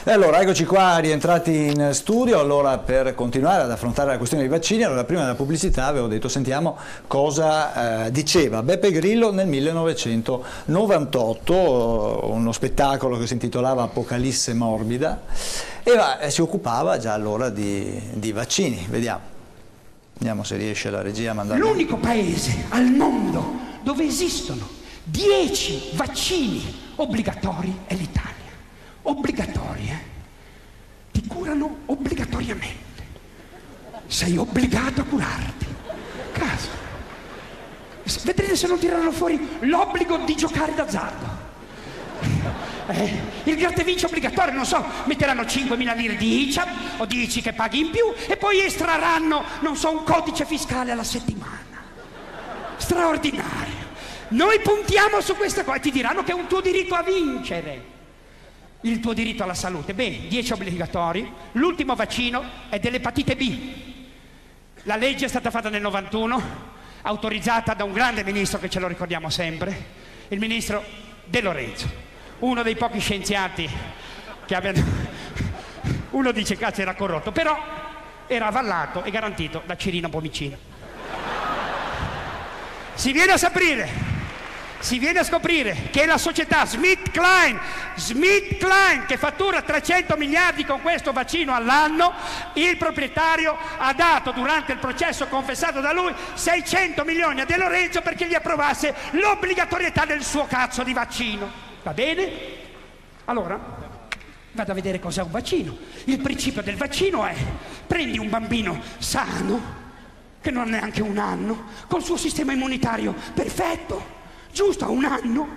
E allora eccoci qua rientrati in studio, allora per continuare ad affrontare la questione dei vaccini. Allora prima della pubblicità avevo detto sentiamo cosa diceva Beppe Grillo nel 1998, uno spettacolo che si intitolava Apocalisse morbida e si occupava già allora di vaccini. Vediamo se riesce la regia a mandare. L'unico paese al mondo dove esistono 10 vaccini obbligatori è l'Italia. Obbligatori, ti curano obbligatoriamente. Sei obbligato a curarti. Caso. Vedrete se non tireranno fuori l'obbligo di giocare d'azzardo. Il gratta e vinci obbligatorio, non so, metteranno 5.000 lire di ICAP o di ICI che paghi in più e poi estrarranno, non so, un codice fiscale alla settimana. Straordinario. Noi puntiamo su questa cosa e ti diranno che è un tuo diritto a vincere. Il tuo diritto alla salute. Bene, 10 obbligatori. L'ultimo vaccino è dell'epatite B. La legge è stata fatta nel 91, autorizzata da un grande ministro che ce lo ricordiamo sempre, il ministro De Lorenzo, uno dei pochi scienziati che abbiano... Uno dice cazzo era corrotto, però era avallato e garantito da Cirino Pomicino. Si viene a scoprire che la società SmithKline, che fattura 300 miliardi con questo vaccino all'anno, il proprietario ha dato durante il processo confessato da lui 600 milioni a De Lorenzo perché gli approvasse l'obbligatorietà del suo cazzo di vaccino. Va bene? Allora, vado a vedere cos'è un vaccino. Il principio del vaccino è: prendi un bambino sano, che non ha neanche un anno, col suo sistema immunitario perfetto, giusto a un anno,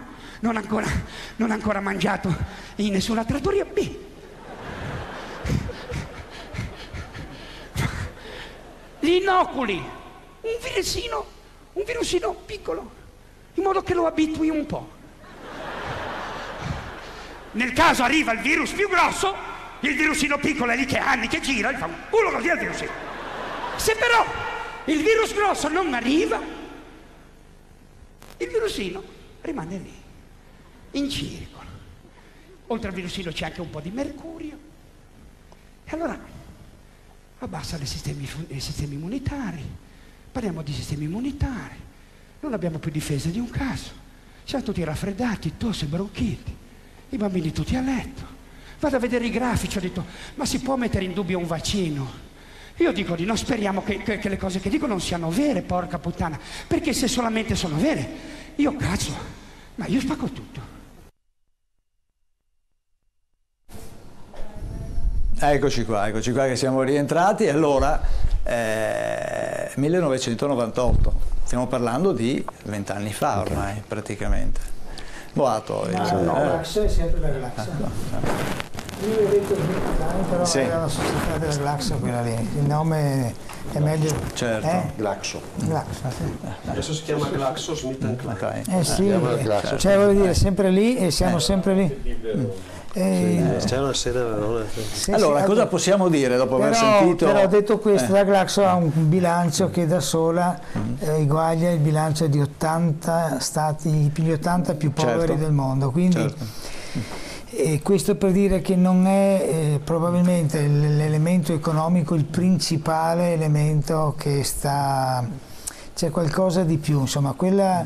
non ancora mangiato in nessuna trattoria B. Gli inoculi un virusino piccolo, in modo che lo abitui un po'. Nel caso arriva il virus più grosso, il virusino piccolo è lì che anni che gira, gli fa un culo così al virusino. Se però il virus grosso non arriva, il virusino rimane lì, in circolo. Oltre al virusino c'è anche un po' di mercurio. E allora abbassa i sistemi immunitari. Parliamo di sistemi immunitari. Non abbiamo più difesa di un caso. Siamo tutti raffreddati, tosse, bronchiti. I bambini tutti a letto. Vado a vedere i grafici, ho detto, ma si può mettere in dubbio un vaccino? Io dico di no, speriamo che le cose che dico non siano vere, porca puttana, perché se solamente sono vere, io cazzo, ma io spacco tutto. Eccoci qua che siamo rientrati. Allora, 1998, stiamo parlando di 20 anni fa ormai, praticamente. Boato. Glaxo è sempre la Glaxo. Io ho detto SmithKline, però sì, era la società della Glaxo quella lì. Il nome è meglio. Certo. Glaxo. Glaxo, sì. Adesso si chiama Glaxo SmithKline. Sì, cioè voglio dire, sempre lì e siamo sempre lì. C'è una sera. Allora, cosa possiamo dire dopo aver sentito? Però detto questo, la Glaxo ha un bilancio che da sola eguaglia il bilancio di 80 stati, gli 80 più poveri del mondo. Quindi questo per dire che non è probabilmente l'elemento economico il principale elemento che sta... c'è qualcosa di più, insomma, quella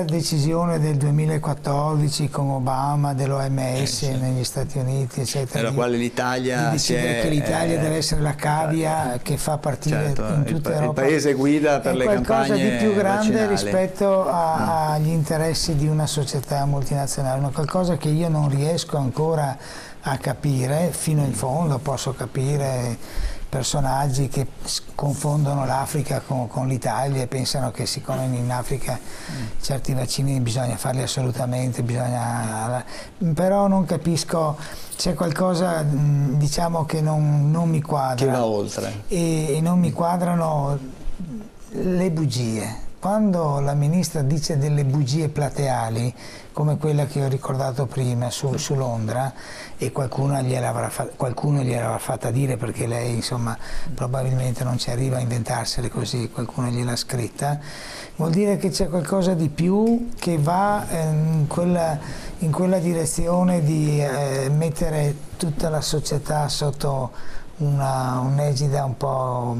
decisione del 2014 con Obama dell'OMS negli Stati Uniti, eccetera, nella quale l'Italia di decidere che l'Italia deve essere la cavia che fa partire in tutta Europa. Il paese guida per le campagne qualcosa di più grande vaccinali rispetto agli interessi di una società multinazionale, ma qualcosa che io non riesco ancora a capire fino in fondo. Posso capire personaggi che confondono l'Africa con l'Italia e pensano che siccome in Africa certi vaccini bisogna farli assolutamente, però non capisco, c'è qualcosa diciamo che non mi quadra. Che va oltre. E non mi quadrano le bugie. quando la ministra dice delle bugie plateali, come quella che ho ricordato prima su Londra, e qualcuno gliel'avrà fatta dire, perché lei insomma probabilmente non ci arriva a inventarsele così, qualcuno gliel'ha scritta, vuol dire che c'è qualcosa di più che va in quella direzione di mettere tutta la società sotto un'egida un po',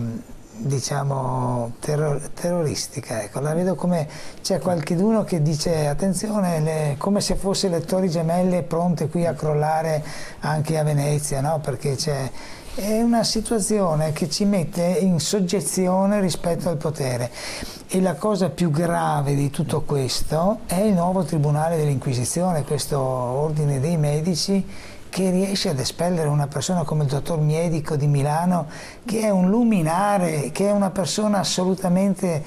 diciamo, terroristica. Ecco, la vedo come c'è qualcuno che dice attenzione, come se fosse le torri gemelle pronte qui a crollare anche a Venezia, no? Perché è una situazione che ci mette in soggezione rispetto al potere. E la cosa più grave di tutto questo è il nuovo Tribunale dell'Inquisizione, questo ordine dei medici, che riesce ad espellere una persona come il dottor Miedico di Milano, che è un luminare, che è una persona assolutamente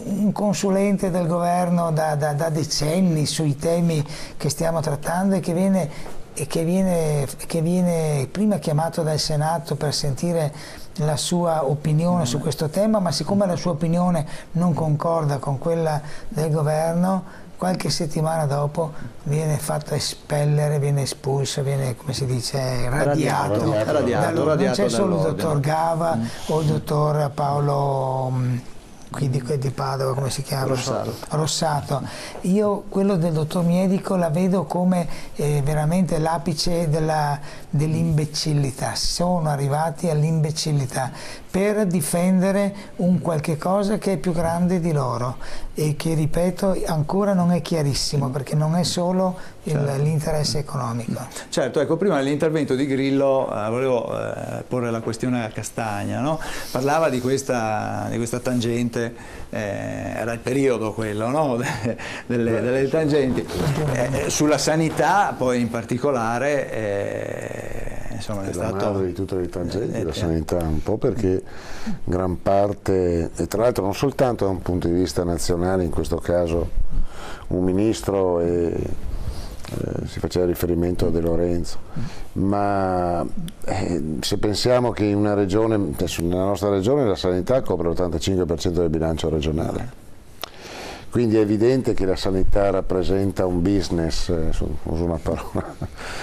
un consulente del governo da decenni sui temi che stiamo trattando, e che viene prima chiamato dal Senato per sentire la sua opinione su questo tema, ma siccome la sua opinione non concorda con quella del governo, qualche settimana dopo viene fatto espellere, viene espulso, viene, come si dice, radiato. Non c'è solo il dottor Gava o il dottor Paolo qui di Padova, come si chiama? Rossato. Io quello del dottor Miedico la vedo come veramente l'apice dell'imbecillità. Sono arrivati all'imbecillità per difendere un qualche cosa che è più grande di loro e che, ripeto, ancora non è chiarissimo, perché non è solo l'interesse economico. Certo, ecco, prima nell'intervento di Grillo volevo porre la questione a Castagna, no? Parlava di questa tangente, era il periodo quello, no? delle tangenti, sulla sanità poi in particolare. Insomma, è la madre di tutte le tangenti, la sanità, un po' perché gran parte, e tra l'altro non soltanto da un punto di vista nazionale, in questo caso un ministro si faceva riferimento a De Lorenzo, ma se pensiamo che in una regione, nella nostra regione la sanità copre l'85% del bilancio regionale. Quindi è evidente che la sanità rappresenta un business, uso una parola,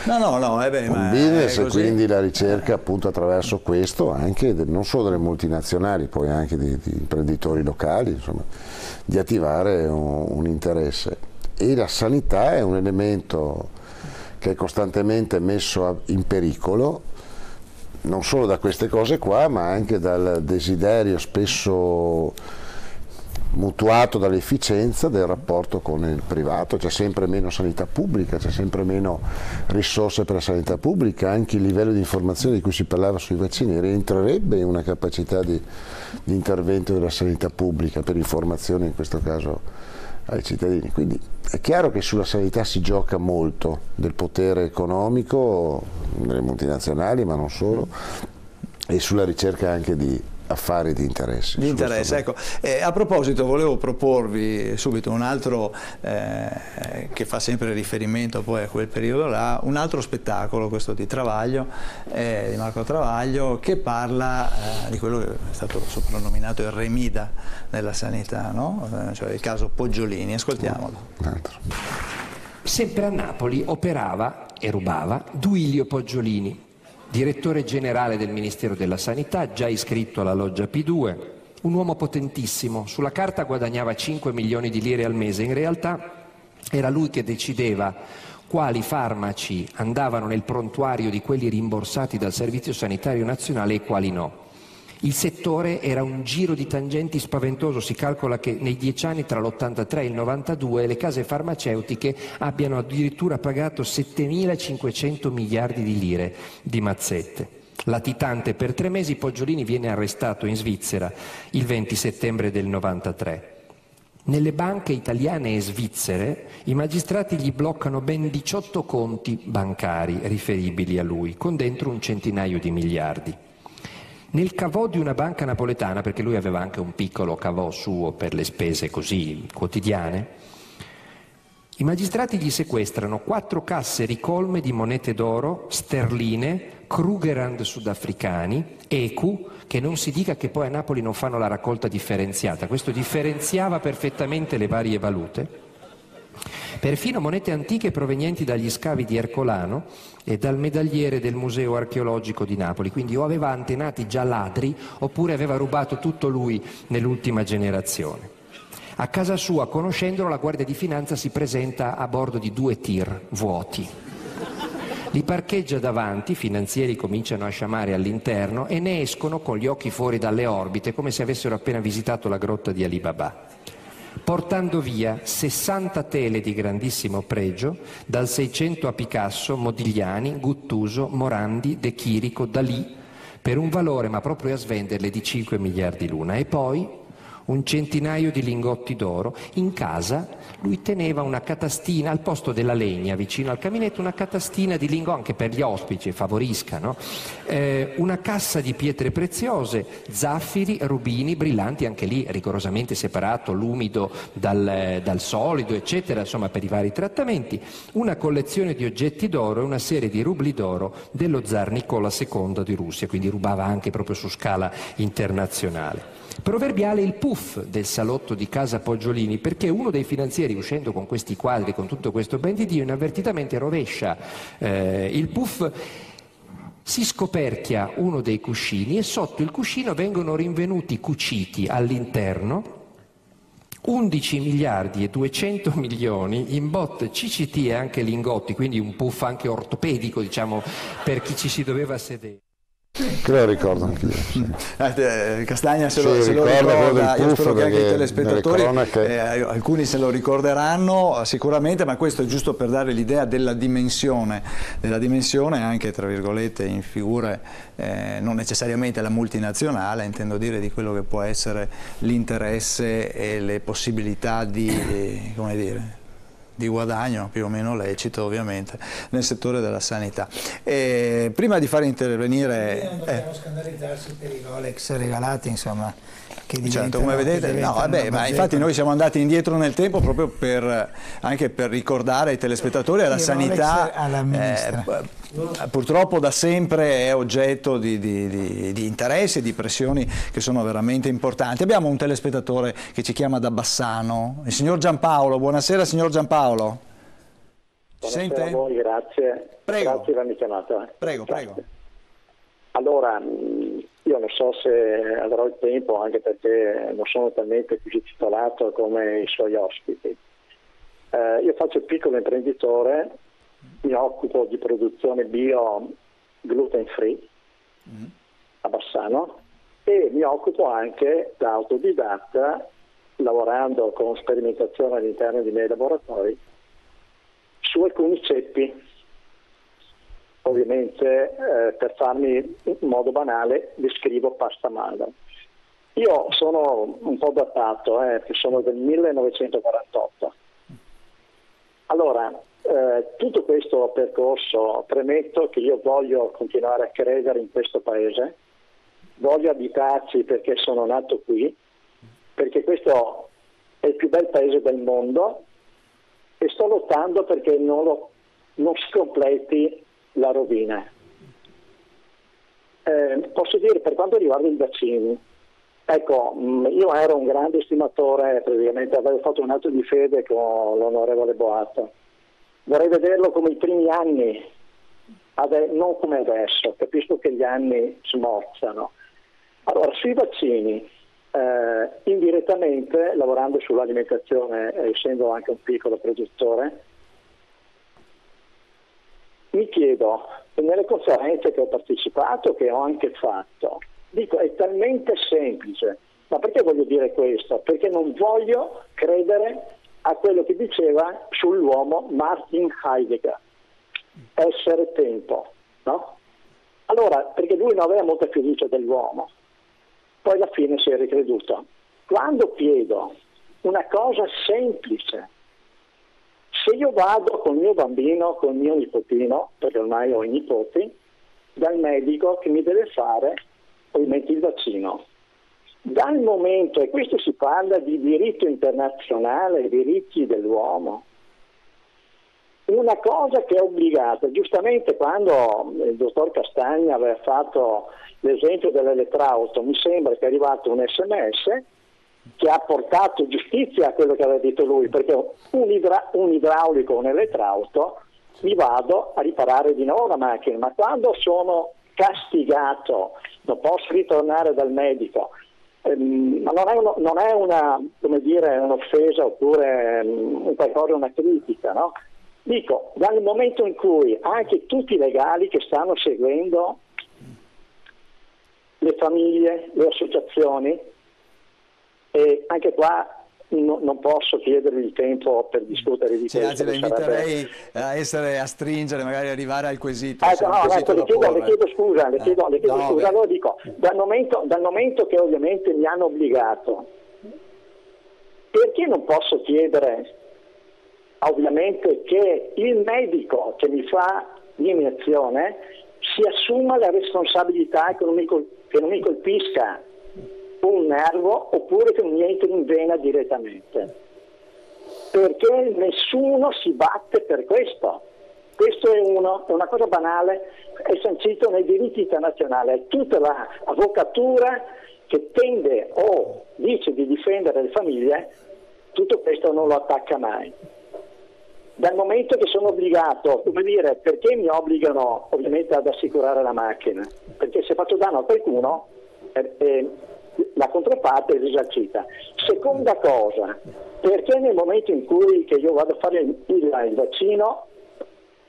un business, e quindi la ricerca appunto attraverso questo anche non solo delle multinazionali, poi anche di imprenditori locali, insomma, di attivare un interesse. E la sanità è un elemento che è costantemente messo in pericolo, non solo da queste cose qua, ma anche dal desiderio spesso mutuato dall'efficienza del rapporto con il privato. C'è sempre meno sanità pubblica, c'è sempre meno risorse per la sanità pubblica, anche il livello di informazione di cui si parlava sui vaccini rientrerebbe in una capacità di intervento della sanità pubblica per informazione, in questo caso ai cittadini. Quindi è chiaro che sulla sanità si gioca molto del potere economico delle multinazionali, ma non solo, e sulla ricerca anche di affari di interessi. Di interesse, ecco. A proposito, volevo proporvi subito un altro che fa sempre riferimento poi a quel periodo là, un altro spettacolo, questo di Travaglio, di Marco Travaglio, che parla di quello che è stato soprannominato il Remida nella sanità, no? Cioè il caso Poggiolini. Ascoltiamolo. Sempre a Napoli operava e rubava Duilio Poggiolini, direttore generale del Ministero della Sanità, già iscritto alla loggia P2, un uomo potentissimo. Sulla carta guadagnava 5 milioni di lire al mese, in realtà era lui che decideva quali farmaci andavano nel prontuario di quelli rimborsati dal Servizio Sanitario Nazionale e quali no. Il settore era un giro di tangenti spaventoso. Si calcola che nei 10 anni tra l'83 e il 92 le case farmaceutiche abbiano addirittura pagato 7.500 miliardi di lire di mazzette. Latitante per 3 mesi, Poggiolini viene arrestato in Svizzera il 20 settembre del 93. Nelle banche italiane e svizzere i magistrati gli bloccano ben 18 conti bancari riferibili a lui, con dentro un centinaio di miliardi. Nel cavò di una banca napoletana, perché lui aveva anche un piccolo cavò suo per le spese così quotidiane, I magistrati gli sequestrano 4 casse ricolme di monete d'oro, sterline, Krugerrand sudafricani, ECU, che non si dica che poi a Napoli non fanno la raccolta differenziata, questo differenziava perfettamente le varie valute, perfino monete antiche provenienti dagli scavi di Ercolano e dal medagliere del Museo Archeologico di Napoli, quindi o aveva antenati già ladri oppure aveva rubato tutto lui nell'ultima generazione. A casa sua, conoscendolo, la Guardia di Finanza si presenta a bordo di 2 tir vuoti. Li parcheggia davanti, i finanzieri cominciano a sciamare all'interno e ne escono con gli occhi fuori dalle orbite, come se avessero appena visitato la grotta di Ali Baba, portando via 60 tele di grandissimo pregio, dal 600 a Picasso, Modigliani, Guttuso, Morandi, De Chirico, Dalì, per un valore, ma proprio a svenderle, di 5 miliardi l'una. E poi un centinaio di lingotti d'oro. In casa lui teneva una catastina, al posto della legna vicino al caminetto, una catastina di lingotti, anche per gli ospiti, favorisca, no? Una cassa di pietre preziose, zaffiri, rubini, brillanti, anche lì rigorosamente separato l'umido dal solido, eccetera, insomma, per i vari trattamenti, una collezione di oggetti d'oro e una serie di rubli d'oro dello zar Nicola II di Russia, quindi rubava anche proprio su scala internazionale. Proverbiale il puff del salotto di casa Poggiolini, perché uno dei finanzieri, uscendo con questi quadri, con tutto questo ben di Dio, inavvertitamente rovescia il puff, si scoperchia uno dei cuscini e sotto il cuscino vengono rinvenuti cuciti all'interno 11 miliardi e 200 milioni in botte CCT e anche lingotti, quindi un puff anche ortopedico, diciamo, per chi ci si doveva sedere. Che lo ricordo anch'io. Sì. Castagna se lo ricorda, io spero che anche i telespettatori, alcuni se lo ricorderanno sicuramente, ma questo è giusto per dare l'idea della dimensione anche, tra virgolette, in figure non necessariamente la multinazionale, intendo dire, di quello che può essere l'interesse e le possibilità di, come dire, di guadagno più o meno lecito, ovviamente, nel settore della sanità. Prima di fare intervenire... non dobbiamo scandalizzarsi per i Rolex regalati, insomma, che certo, come vedete, no, vabbè, ma infatti noi siamo andati indietro nel tempo proprio anche per ricordare ai telespettatori la sanità. Purtroppo da sempre è oggetto di interesse, di pressioni che sono veramente importanti. Abbiamo un telespettatore che ci chiama da Bassano, il signor Giampaolo. Buonasera signor Giampaolo. Buonasera Sente? a voi, grazie. Prego. Grazie per la mia chiamata. Prego, grazie. prego. Allora, io non so se avrò il tempo, anche perché non sono talmente così titolato come i suoi ospiti. Io faccio il piccolo imprenditore, mi occupo di produzione bio gluten free a Bassano e mi occupo anche da autodidatta, lavorando con sperimentazione all'interno dei miei laboratori, su alcuni ceppi. Ovviamente per farmi in modo banale descrivo pasta malva. Io sono un po' datato, che sono del 1948. Allora, tutto questo percorso, premetto che io voglio continuare a credere in questo paese, voglio abitarci perché sono nato qui, perché questo è il più bel paese del mondo e sto lottando perché non si completi la rovina. Posso dire, per quanto riguarda i vaccini, ecco, io ero un grande estimatore, praticamente avevo fatto un atto di fede con l'onorevole Boato. Vorrei vederlo come i primi anni, non come adesso, capisco che gli anni smorzano. Allora, sui vaccini, indirettamente, lavorando sull'alimentazione, essendo anche un piccolo produttore, mi chiedo, nelle conferenze che ho partecipato, che ho anche fatto, dico, è talmente semplice. Ma perché voglio dire questo? Perché non voglio credere a quello che diceva sull'uomo Martin Heidegger, essere tempo, no? Allora, perché lui non aveva molta fiducia dell'uomo, poi alla fine si è ricreduto. Quando chiedo una cosa semplice, se io vado con il mio bambino, con il mio nipotino, perché ormai ho i nipoti, dal medico che mi deve fare ovviamente il vaccino, dal momento, e questo si parla di diritto internazionale, diritti dell'uomo, una cosa che è obbligata. Giustamente quando il dottor Castagna aveva fatto l'esempio dell'elettrauto, mi sembra che è arrivato un SMS che ha portato giustizia a quello che aveva detto lui, perché un idraulico o un elettrauto mi vado a riparare di nuovo la macchina, ma quando sono castigato non posso ritornare dal medico, ma non è una, come dire, un'offesa oppure un qualcosa, una critica, no? Dico, dal momento in cui anche tutti i legali che stanno seguendo le famiglie, le associazioni, e anche qua non posso chiedervi il tempo per discutere di questo. Anzi, la inviterei a stringere, magari arrivare al quesito. Le chiedo scusa, allora dico, dal momento che ovviamente mi hanno obbligato, perché non posso chiedere ovviamente che il medico che mi fa l'iniezione si assuma la responsabilità che non mi colpisca un nervo oppure che mi entri in vena direttamente, perché nessuno si batte per questo. Questo è una cosa banale, è sancito nei diritti internazionali. È tutta l'avvocatura che tende o dice di difendere le famiglie, tutto questo non lo attacca mai. Dal momento che sono obbligato, come dire, perché mi obbligano ovviamente ad assicurare la macchina? Perché se faccio danno a qualcuno la controparte è risarcita. Seconda cosa, perché nel momento in cui che io vado a fare il vaccino,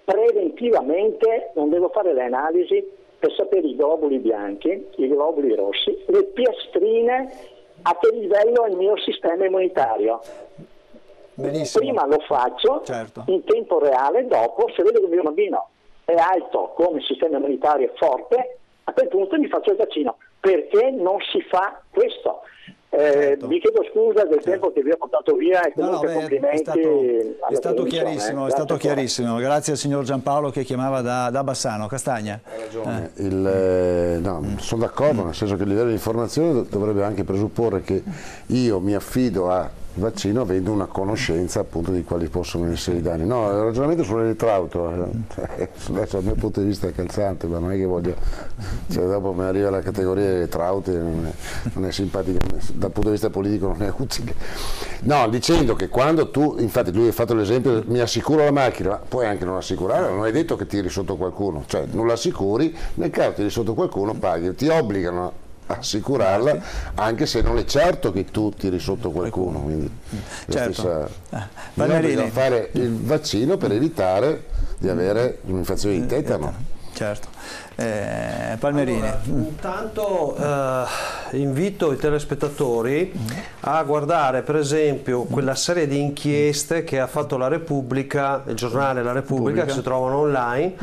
preventivamente non devo fare le analisi per sapere i globuli bianchi, i globuli rossi, le piastrine, a che livello è il mio sistema immunitario. Benissimo. Prima lo faccio, certo, in tempo reale, dopo se vedo che il mio bambino è alto come sistema immunitario forte, a quel punto mi faccio il vaccino. Perché non si fa questo? Certo. Vi chiedo scusa del tempo che vi ho portato via e comunque complimenti. È stato chiarissimo, è stato chiarissimo. Grazie al signor Giampaolo che chiamava da Bassano. Castagna. Ha ragione. Sono d'accordo, nel senso che il livello di informazione dovrebbe anche presupporre che io mi affido a vaccino avendo una conoscenza appunto di quali possono essere i danni. No, il ragionamento sull'elettrauto adesso dal mio punto di vista è calzante, ma non è che voglio, dopo mi arriva la categoria degli elettrauti, non è simpatica, dal punto di vista politico non è utile. No, dicendo che quando tu, infatti lui ha fatto l'esempio, mi assicuro la macchina, puoi anche non assicurare, non è detto che tiri sotto qualcuno, cioè non l'assicuri, nel caso tiri sotto qualcuno paghi, ti obbligano assicurarla, anche se non è certo che tu tiri sotto qualcuno, quindi certo. Bisogna fare il vaccino per evitare di avere un'infezione di tetano. Certo. Palmerini. Allora, intanto invito i telespettatori a guardare per esempio quella serie di inchieste che ha fatto la Repubblica, il giornale La Repubblica, che si trovano online,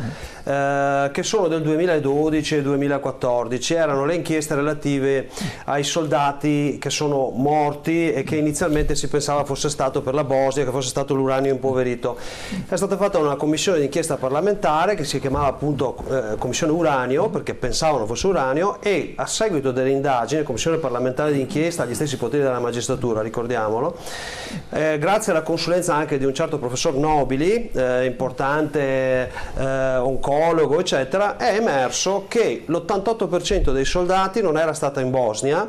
che sono del 2012 e 2014. Erano le inchieste relative ai soldati che sono morti e che inizialmente si pensava fosse stato per la Bosnia, che fosse stato l'uranio impoverito. È stata fatta una commissione d'inchiesta parlamentare che si chiamava appunto Commissione Uranio, perché pensavano fosse uranio, e a seguito delle indagini, Commissione parlamentare d'inchiesta agli stessi poteri della magistratura, ricordiamolo, grazie alla consulenza anche di un certo professor Nobili, importante oncologo eccetera, è emerso che l'88% dei soldati non era stata in Bosnia.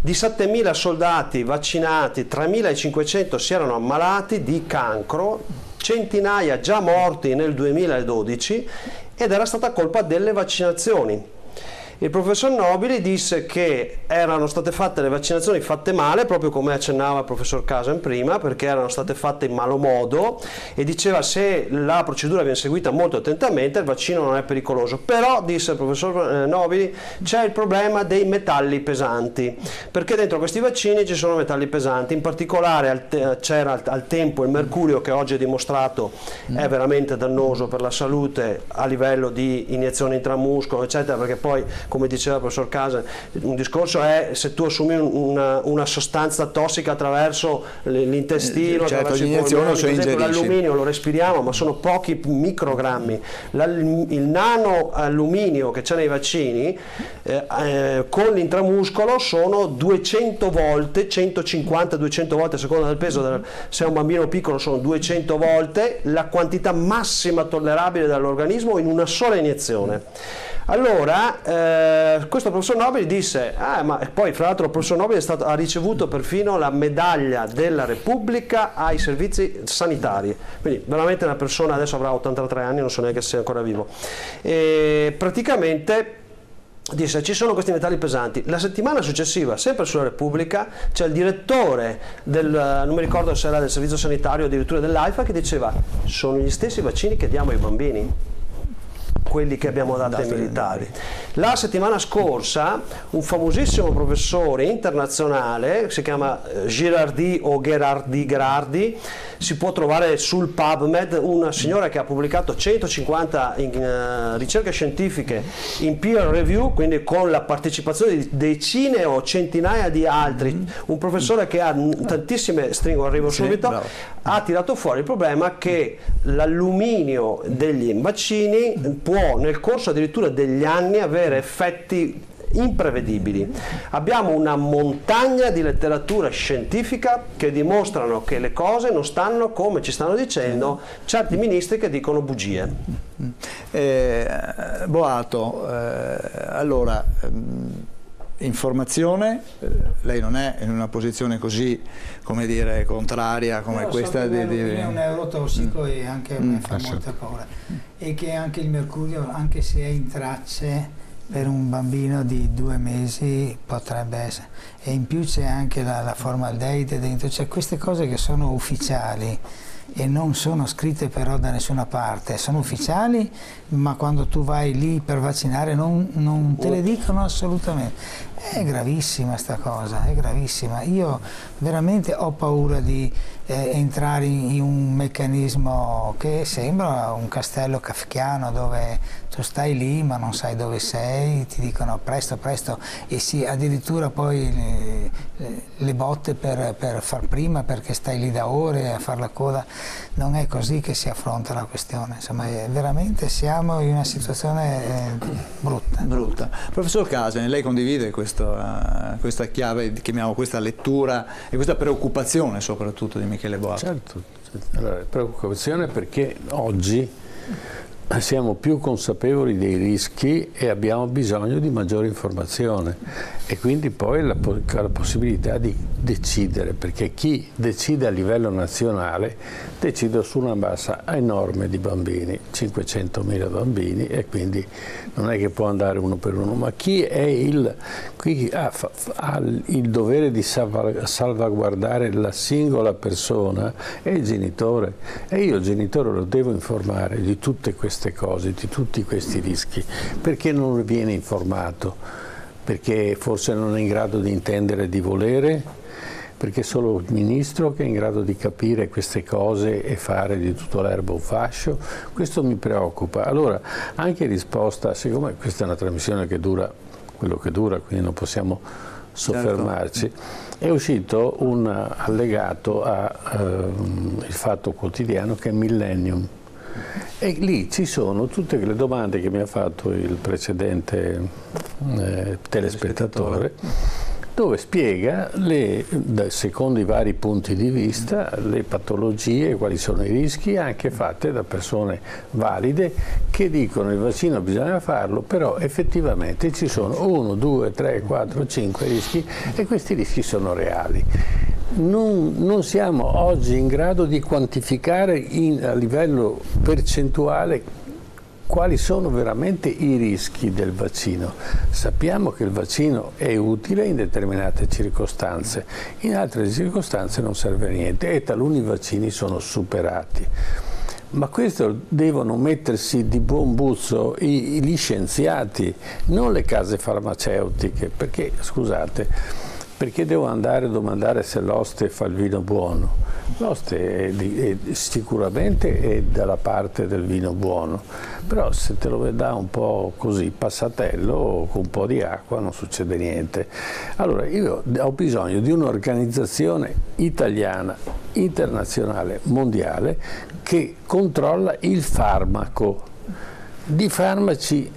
Di 7.000 soldati vaccinati, 3.500 si erano ammalati di cancro, centinaia già morti nel 2012, ed era stata colpa delle vaccinazioni. Il professor Nobili disse che erano state fatte le vaccinazioni fatte male, proprio come accennava il professor Casan prima, perché erano state fatte in malo modo, e diceva se la procedura viene seguita molto attentamente il vaccino non è pericoloso. Però, disse il professor Nobili, c'è il problema dei metalli pesanti, perché dentro questi vaccini ci sono metalli pesanti, in particolare c'era al tempo il mercurio, che oggi è dimostrato è veramente dannoso per la salute a livello di iniezioni intramuscolo eccetera, perché poi come diceva il professor Casa, un discorso è se tu assumi una sostanza tossica attraverso l'intestino, attraverso i polmoni, per esempio l'alluminio lo respiriamo, ma sono pochi microgrammi. Il nano alluminio che c'è nei vaccini con l'intramuscolo sono 200 volte, 150-200 volte a seconda del peso, se è un bambino piccolo sono 200 volte la quantità massima tollerabile dall'organismo in una sola iniezione. Allora questo professor Nobili disse, ma poi fra l'altro il professor Nobili ha ricevuto perfino la medaglia della Repubblica ai servizi sanitari, quindi veramente una persona, adesso avrà 83 anni, non so neanche se è ancora vivo, e praticamente disse ci sono questi metalli pesanti. La settimana successiva, sempre sulla Repubblica, c'è il direttore non mi ricordo se era del servizio sanitario o addirittura dell'AIFA, che diceva sono gli stessi vaccini che diamo ai bambini, quelli che abbiamo dato ai militari. La settimana scorsa un famosissimo professore internazionale, si chiama Girardi o Gerardi, si può trovare sul PubMed, una signora che ha pubblicato 150 ricerche scientifiche in peer review, quindi con la partecipazione di decine o centinaia di altri, un professore che ha tantissime, arrivo subito, ha tirato fuori il problema che l'alluminio degli vaccini può nel corso addirittura degli anni avere effetti imprevedibili. Abbiamo una montagna di letteratura scientifica che dimostrano che le cose non stanno come ci stanno dicendo certi ministri che dicono bugie. Boato, allora informazione, lei non è in una posizione così, come dire, contraria come questa è un neurotossico e anche a me fa molta paura, e che anche il mercurio, anche se è in tracce per un bambino di 2 mesi potrebbe essere, e in più c'è anche la formaldeide dentro, cioè queste cose che sono ufficiali e non sono scritte però da nessuna parte, sono ufficiali, ma quando tu vai lì per vaccinare non te le dicono assolutamente. È gravissima sta cosa, è gravissima. Io veramente ho paura di entrare in un meccanismo che sembra un castello kafkiano, dove tu stai lì ma non sai dove sei, ti dicono presto presto, e addirittura poi le botte per far prima, perché stai lì da ore a far la coda. Non è così che si affronta la questione, insomma veramente siamo in una situazione brutta. Professor Casani, lei condivide questa chiave, chiamiamo questa lettura e questa preoccupazione soprattutto di Michele Boato? Certo, allora, preoccupazione perché oggi siamo più consapevoli dei rischi e abbiamo bisogno di maggiore informazione, e quindi poi la possibilità di decidere, perché chi decide a livello nazionale decide su una massa enorme di bambini, 500.000 bambini, e quindi non è che può andare uno per uno, ma chi ha il dovere di salvaguardare la singola persona è il genitore, e io il genitore lo devo informare di tutte queste cose, di tutti questi rischi. Perché non viene informato? Perché forse non è in grado di intendere e di volere? Perché solo il ministro che è in grado di capire queste cose e fare di tutto l'erba un fascio? Questo mi preoccupa. Allora, anche in risposta, siccome questa è una trasmissione che dura quello che dura, quindi non possiamo soffermarci, certo, è uscito un allegato al Fatto Quotidiano che è Millennium, e lì ci sono tutte le domande che mi ha fatto il precedente telespettatore, dove spiega secondo i vari punti di vista le patologie, quali sono i rischi, anche fatte da persone valide che dicono il vaccino bisogna farlo, però effettivamente ci sono 1, 2, 3, 4, 5 rischi, e questi rischi sono reali. Non siamo oggi in grado di quantificare a livello percentuale quali sono veramente i rischi del vaccino. Sappiamo che il vaccino è utile in determinate circostanze, in altre circostanze non serve a niente, e taluni vaccini sono superati. Ma questo devono mettersi di buon buzzo gli scienziati, non le case farmaceutiche, perché scusate, perché devo andare a domandare se l'oste fa il vino buono? L'oste sicuramente è dalla parte del vino buono, però se te lo dà un po' così, passatello, con un po' di acqua, non succede niente. Allora io ho bisogno di un'organizzazione italiana, internazionale, mondiale, che controlla il farmaco. Di farmaci,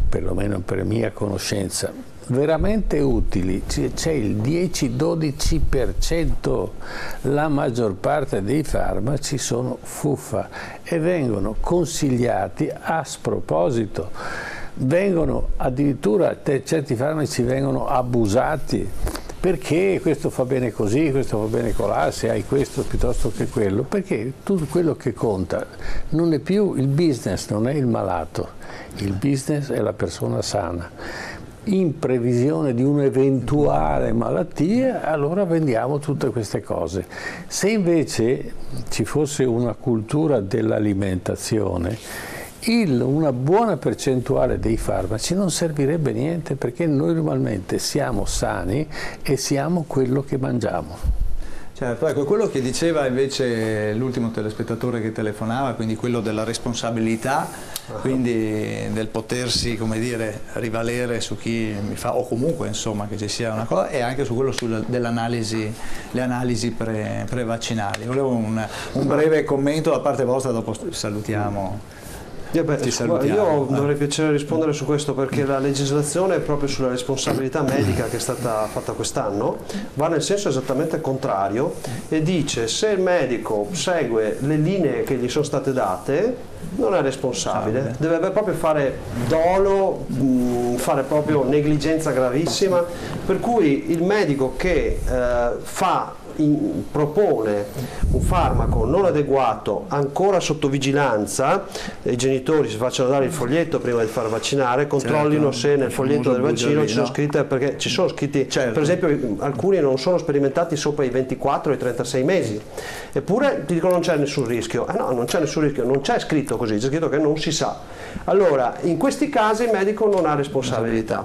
perlomeno per mia conoscenza, veramente utili c'è il 10-12%, la maggior parte dei farmaci sono fuffa e vengono consigliati a sproposito, vengono addirittura certi farmaci vengono abusati perché questo fa bene così, questo fa bene colà, se hai questo piuttosto che quello, perché tutto quello che conta non è più il business, non è il malato, il business è la persona sana. In previsione di un'eventuale malattia, allora vendiamo tutte queste cose. Se invece ci fosse una cultura dell'alimentazione, una buona percentuale dei farmaci non servirebbe niente, perché noi normalmente siamo sani e siamo quello che mangiamo. Certo, ecco, quello che diceva invece l'ultimo telespettatore che telefonava, quindi quello della responsabilità, quindi del potersi, come dire, rivalere su chi mi fa, o comunque insomma che ci sia una cosa, e anche su quello dell'analisi, le analisi pre-vaccinali. Volevo un breve commento da parte vostra, dopo salutiamo. Io dovrei piacere rispondere su questo, perché la legislazione proprio sulla responsabilità medica che è stata fatta quest'anno va nel senso esattamente contrario e dice: se il medico segue le linee che gli sono state date non è responsabile, deve proprio fare dolo, fare proprio negligenza gravissima, per cui il medico che propone un farmaco non adeguato, ancora sotto vigilanza, i genitori si facciano dare il foglietto prima di far vaccinare, controllino se nel foglietto del vaccino ci sono scritte, perché ci sono scritti, per esempio alcuni non sono sperimentati sopra i 24 e i 36 mesi, eppure ti dicono non c'è nessun rischio. No, non c'è nessun rischio, non c'è scritto così, c'è scritto che non si sa. Allora in questi casi il medico non ha responsabilità,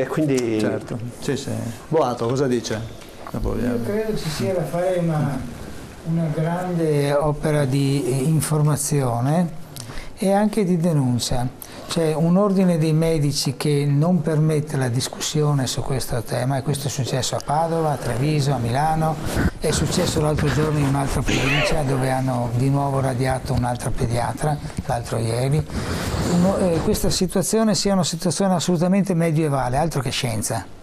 quindi certo. Boato, cosa dice? Io credo ci sia da fare una grande opera di informazione e anche di denuncia. C'è un ordine dei medici che non permette la discussione su questo tema, e questo è successo a Padova, a Treviso, a Milano, è successo l'altro giorno in un'altra provincia dove hanno di nuovo radiato un'altra pediatra, l'altro ieri. Questa situazione sia una situazione assolutamente medievale, altro che scienza.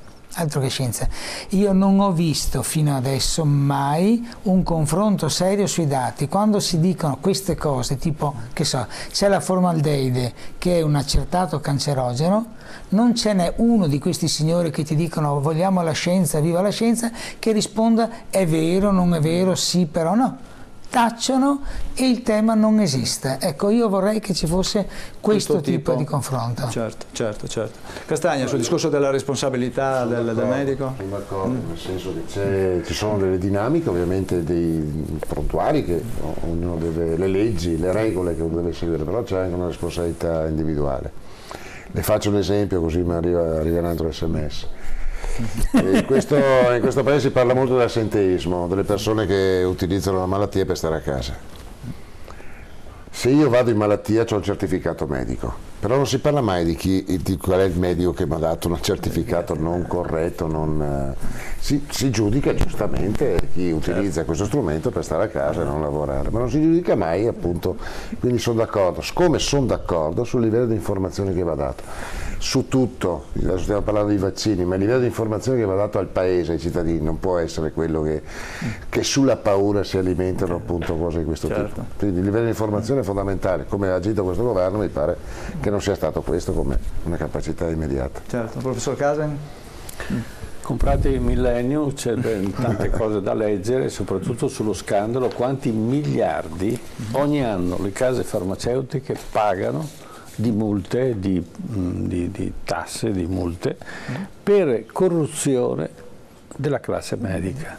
Io non ho visto fino adesso mai un confronto serio sui dati. Quando si dicono queste cose, tipo, che so, c'è la formaldeide che è un accertato cancerogeno, non ce n'è uno di questi signori che ti dicono vogliamo la scienza, viva la scienza, che risponda è vero, non è vero, sì, però no. Tacciono e il tema non esiste. Ecco, io vorrei che ci fosse questo tipo di confronto. Certo. Castagna, sul discorso della responsabilità del medico? Sono d'accordo, nel senso che ci sono delle dinamiche, ovviamente dei prontuari, che ognuno deve, le leggi, le regole che uno deve seguire, però c'è anche una responsabilità individuale. Le faccio un esempio così mi arriva un altro SMS. In questo paese si parla molto dell'assenteismo, delle persone che utilizzano la malattia per stare a casa. Se io vado in malattia ho un certificato medico, però non si parla mai di qual è il medico che mi ha dato un certificato non corretto, si giudica giustamente chi utilizza questo strumento per stare a casa e non lavorare, ma non si giudica mai, appunto, quindi sono d'accordo, come sono d'accordo sul livello di informazione che va dato. Su tutto, adesso stiamo parlando di vaccini, ma il livello di informazione che va dato al paese, ai cittadini, non può essere quello che sulla paura si alimentano appunto cose di questo tipo. Quindi il livello di informazione è fondamentale, come ha agito questo governo mi pare che non sia stato questo come una capacità immediata. Certo, professor Casen? Comprate il Millennium, c'è tante cose da leggere, soprattutto sullo scandalo, quanti miliardi ogni anno le case farmaceutiche pagano di multe, di tasse, di multe, per corruzione della classe medica.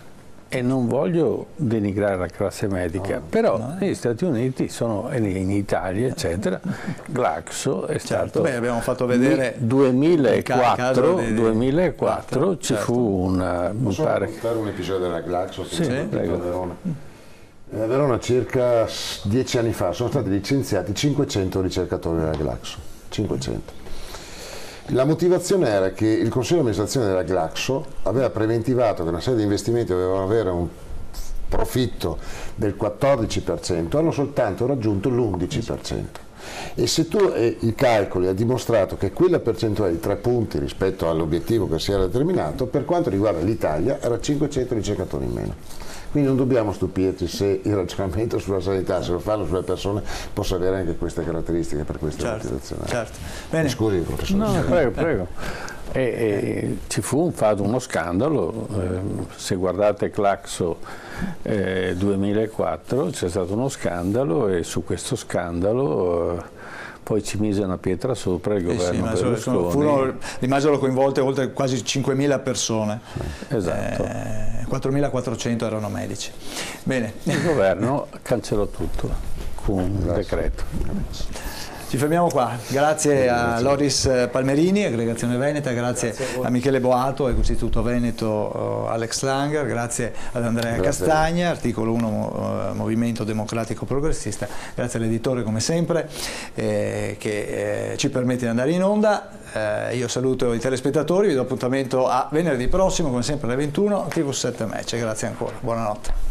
e non voglio denigrare la classe medica, però negli Stati Uniti e in Italia eccetera, Glaxo è stato, abbiamo fatto vedere 2004 ci fu una, mi pare, raccontare un episodio della Glaxo che sì, a Verona. A Verona circa 10 anni fa sono stati licenziati 500 ricercatori della Glaxo, 500. La motivazione era che il consiglio di amministrazione della Glaxo aveva preventivato che una serie di investimenti dovevano avere un profitto del 14%, hanno soltanto raggiunto l'11%. E se tu i calcoli ha dimostrato che quella percentuale di 3 punti rispetto all'obiettivo che si era determinato, per quanto riguarda l'Italia era 500 ricercatori in meno. Quindi non dobbiamo stupirci se il ragionamento sulla sanità, se lo fanno sulle persone, possa avere anche queste caratteristiche per queste motivazioni. Certo. Bene. Scusi, professore. No, prego. Ci fu uno scandalo, se guardate Glaxo 2004 c'è stato uno scandalo e su questo scandalo poi ci mise una pietra sopra il governo Berlusconi. Rimasero coinvolte oltre quasi 5.000 persone, esatto. 4.400 erano medici. Bene. Il governo cancellò tutto con un decreto. Ci fermiamo qua, grazie a Loris Palmerini, Aggregazione Veneta, grazie a Michele Boato, Istituto Veneto Alex Langer, grazie ad Andrea Castagna, Articolo 1 Movimento Democratico Progressista, grazie all'editore come sempre che ci permette di andare in onda. Io saluto i telespettatori, vi do appuntamento a venerdì prossimo come sempre alle 21, TV7 Match, grazie ancora, buonanotte.